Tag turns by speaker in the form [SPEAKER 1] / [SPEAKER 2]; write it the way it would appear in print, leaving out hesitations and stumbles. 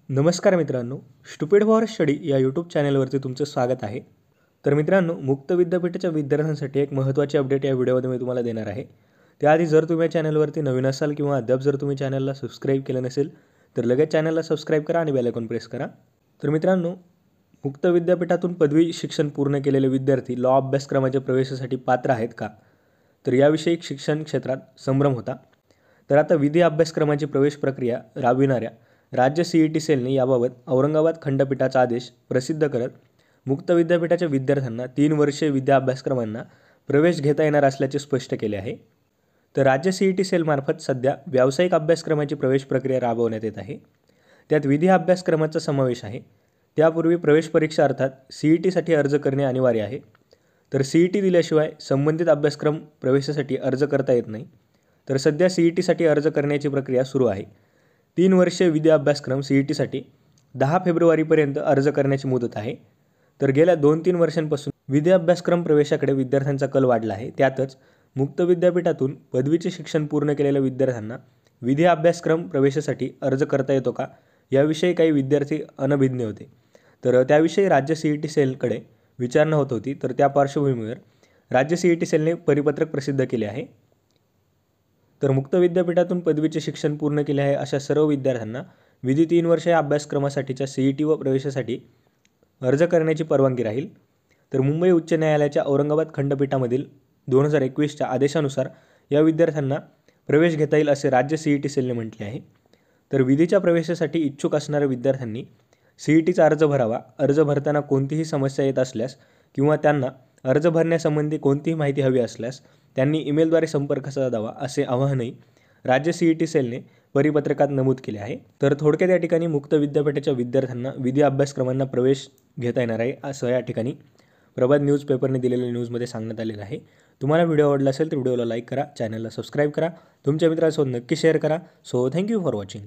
[SPEAKER 1] नमस्कार मित्रांनो, stupid for study या यूट्यूब चॅनलवरती तुमचं स्वागत आहे. तर मित्रांनो, मुक्त विद्यापीठाच्या विद्यार्थ्यांसाठी एक महत्त्वाची अपडेट या व्हिडिओमध्ये मी तुम्हाला देणार आहे. त्याआधी जर तुम्ही या चॅनलवरती नवीन असाल किंवा अद्याप जर तुम्ही चॅनलला सबस्क्राईब केलं नसेल तर लगेच चॅनलला सबस्क्राईब करा आणि बेल आयकॉन प्रेस करा. तर मित्रांनो, मुक्त विद्यापीठातून पदवी शिक्षण पूर्ण केलेले विद्यार्थी लॉ अभ्यासक्रमाच्या प्रवेशासाठी पात्र आहेत का, तर याविषयी शिक्षण क्षेत्रात संभ्रम होता. तर आता विधी अभ्यासक्रमाची प्रवेश प्रक्रिया राबविणाऱ्या राज्य CET सेलने याबाबत औरंगाबाद खंडपीठाचा आदेश प्रसिद्ध करत मुक्त विद्यापीठाच्या विद्यार्थ्यांना 3 वर्षीय विद्या अभ्यासक्रमांना प्रवेश घेता येणार असल्याचे स्पष्ट केले आहे. तर राज्य CET सेलमार्फत सध्या व्यावसायिक अभ्यासक्रमाची प्रवेश प्रक्रिया राबवण्यात येत आहे. त्यात विधी अभ्यासक्रमाचा समावेश आहे. त्यापूर्वी प्रवेश परीक्षा अर्थात CETसाठी अर्ज करणे अनिवार्य आहे. तर CET दिल्याशिवाय संबंधित अभ्यासक्रम प्रवेशासाठी अर्ज करता येत नाही. तर सध्या CETसाठी अर्ज करण्याची प्रक्रिया सुरू आहे. 3 वर्षीय विधी अभ्यासक्रम CETसाठी 10 फेब्रुवारीपर्यंत अर्ज करण्याची मुदत आहे. तर गेल्या 2-3 वर्षांपासून विधी अभ्यासक्रम प्रवेशाकडे विद्यार्थ्यांचा कल वाढला आहे. त्यातच मुक्त विद्यापीठातून पदवीचे शिक्षण पूर्ण केलेल्या विद्यार्थ्यांना विधी अभ्यासक्रम प्रवेशासाठी अर्ज करता येतो का, याविषयी काही विद्यार्थी अनभिज्ञ होते. तर त्याविषयी राज्य CET सेलकडे विचारणा होत होती. तर त्या पार्श्वभूमीवर राज्य CET सेलने परिपत्रक प्रसिद्ध केले आहे. तर मुक्त विद्यापीठातून पदवीचे शिक्षण पूर्ण केले आहे अशा सर्व विद्यार्थ्यांना विधी 3 वर्ष या अभ्यासक्रमासाठीच्या CET व प्रवेशासाठी अर्ज करण्याची परवानगी राहील. तर मुंबई उच्च न्यायालयाच्या औरंगाबाद खंडपीठामधील 2021च्या आदेशानुसार या विद्यार्थ्यांना प्रवेश घेता येईल असे राज्य CET सेलने म्हटले आहे. तर विधीच्या प्रवेशासाठी इच्छुक असणाऱ्या विद्यार्थ्यांनी CETचा अर्ज भरावा. अर्ज भरताना कोणतीही समस्या येत असल्यास किंवा त्यांना अर्ज भरण्यासंबंधी कोणतीही माहिती हवी असल्यास त्यांनी ईमेलद्वारे संपर्क साधावा असे आवाहनही राज्य CET सेलने परिपत्रकात नमूद केले आहे. तर थोडक्यात या ठिकाणी मुक्त विद्यापीठाच्या विद्यार्थ्यांना विधी अभ्यासक्रमांना प्रवेश घेता येणार आहे असं या ठिकाणी प्रभात न्यूजपेपरने दिलेल्या न्यूजमध्ये सांगण्यात आलेलं आहे. तुम्हाला व्हिडिओ आवडला असेल तर व्हिडिओला लाईक करा, चॅनलला सबस्क्राईब करा, तुमच्या मित्रांसोबत नक्की शेअर करा. So thank you for watching.